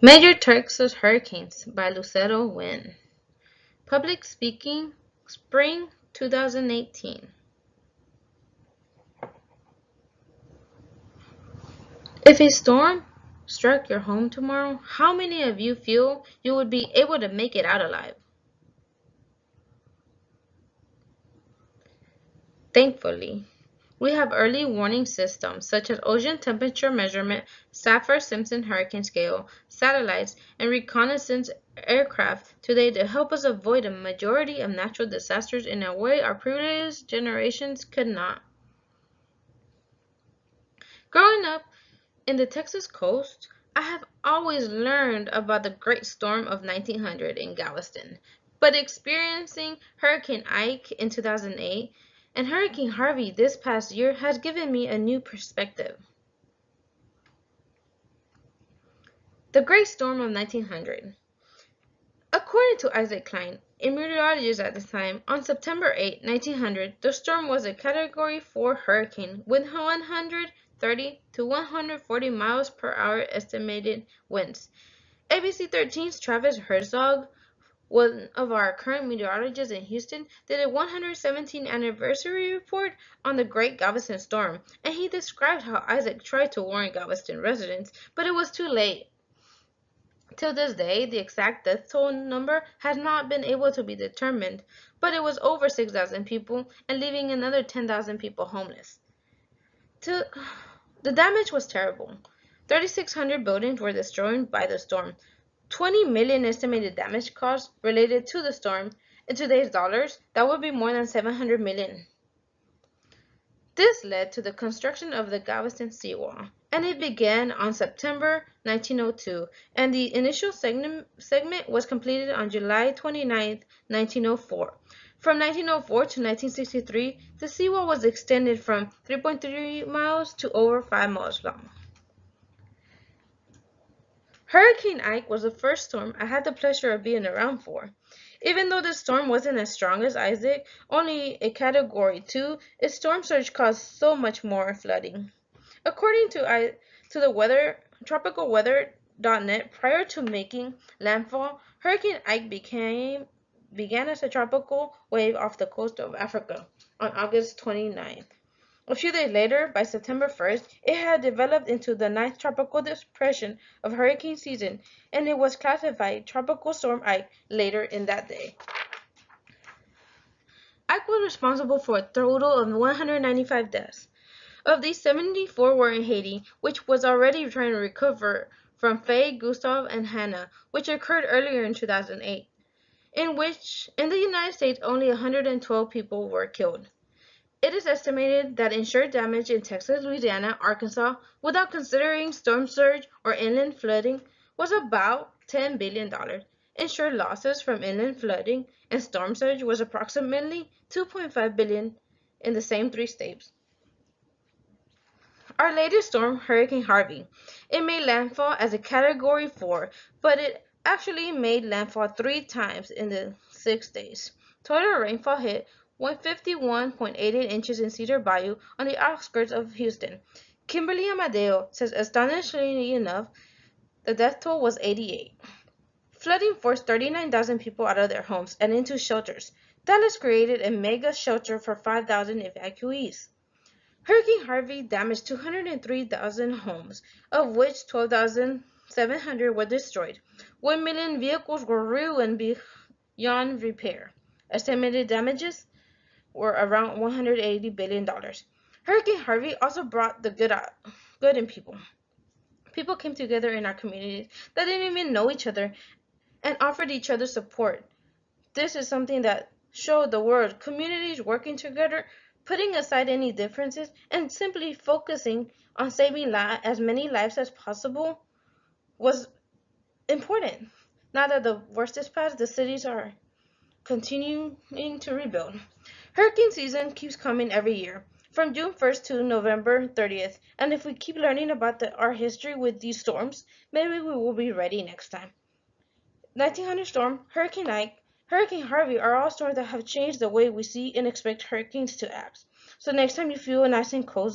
Major Texas Hurricanes by Lucero Wynn. Public Speaking, Spring 2018. If a storm struck your home tomorrow, how many of you feel you would be able to make it out alive? Thankfully, we have early warning systems such as ocean temperature measurement, Saffir-Simpson hurricane scale, satellites, and reconnaissance aircraft today to help us avoid a majority of natural disasters in a way our previous generations could not. Growing up in the Texas coast, I have always learned about the Great Storm of 1900 in Galveston, but experiencing Hurricane Ike in 2008 and Hurricane Harvey this past year has given me a new perspective. The Great Storm of 1900. According to Isaac Klein, a meteorologist at the time, on September 8, 1900, the storm was a Category 4 hurricane with 130 to 140 miles per hour estimated winds. ABC 13's Travis Herzog, one of our current meteorologists in Houston, did a 117th anniversary report on the Great Galveston Storm, and he described how Isaac tried to warn Galveston residents, but it was too late. Till this day, the exact death toll number has not been able to be determined, but it was over 6,000 people and leaving another 10,000 people homeless. The damage was terrible. 3,600 buildings were destroyed by the storm. 20 million estimated damage costs related to the storm. In today's dollars, that would be more than 700 million. This led to the construction of the Galveston seawall, and it began on September 1902, and the initial segment was completed on July 29, 1904. From 1904 to 1963, the seawall was extended from 3.3 miles to over 5 miles long. Hurricane Ike was the first storm I had the pleasure of being around for. Even though the storm wasn't as strong as Isaac, only a Category 2, its storm surge caused so much more flooding. According to the tropicalweather.net, prior to making landfall, Hurricane Ike began as a tropical wave off the coast of Africa on August 29th. A few days later, by September 1st, it had developed into the ninth tropical depression of hurricane season, and it was classified Tropical Storm Ike later in that day. Ike was responsible for a total of 195 deaths. Of these, 74 were in Haiti, which was already trying to recover from Faye, Gustav, and Hannah, which occurred earlier in 2008, in which in the United States only 112 people were killed. It is estimated that insured damage in Texas, Louisiana, Arkansas, without considering storm surge or inland flooding, was about $10 billion. Insured losses from inland flooding and storm surge was approximately $2.5 billion in the same three states. Our latest storm, Hurricane Harvey, it made landfall as a Category 4, but it actually made landfall 3 times in the 6 days. Total rainfall hit 151.88 inches in Cedar Bayou on the outskirts of Houston. Kimberly Amadeo says, astonishingly enough, the death toll was 88. Flooding forced 39,000 people out of their homes and into shelters. Dallas created a mega shelter for 5,000 evacuees. Hurricane Harvey damaged 203,000 homes, of which 12,700 were destroyed. 1 million vehicles were ruined beyond repair. Estimated damages were around $180 billion. Hurricane Harvey also brought the good in people. People came together in our communities that didn't even know each other and offered each other support. This is something that showed the world communities working together, putting aside any differences, and simply focusing on saving as many lives as possible was important. Now that the worst is past, the cities are continuing to rebuild. Hurricane season keeps coming every year, from June 1st to November 30th, and if we keep learning about our history with these storms, maybe we will be ready next time. 1900 storm, Hurricane Ike, Hurricane Harvey are all storms that have changed the way we see and expect hurricanes to act. So next time you feel nice and cozy,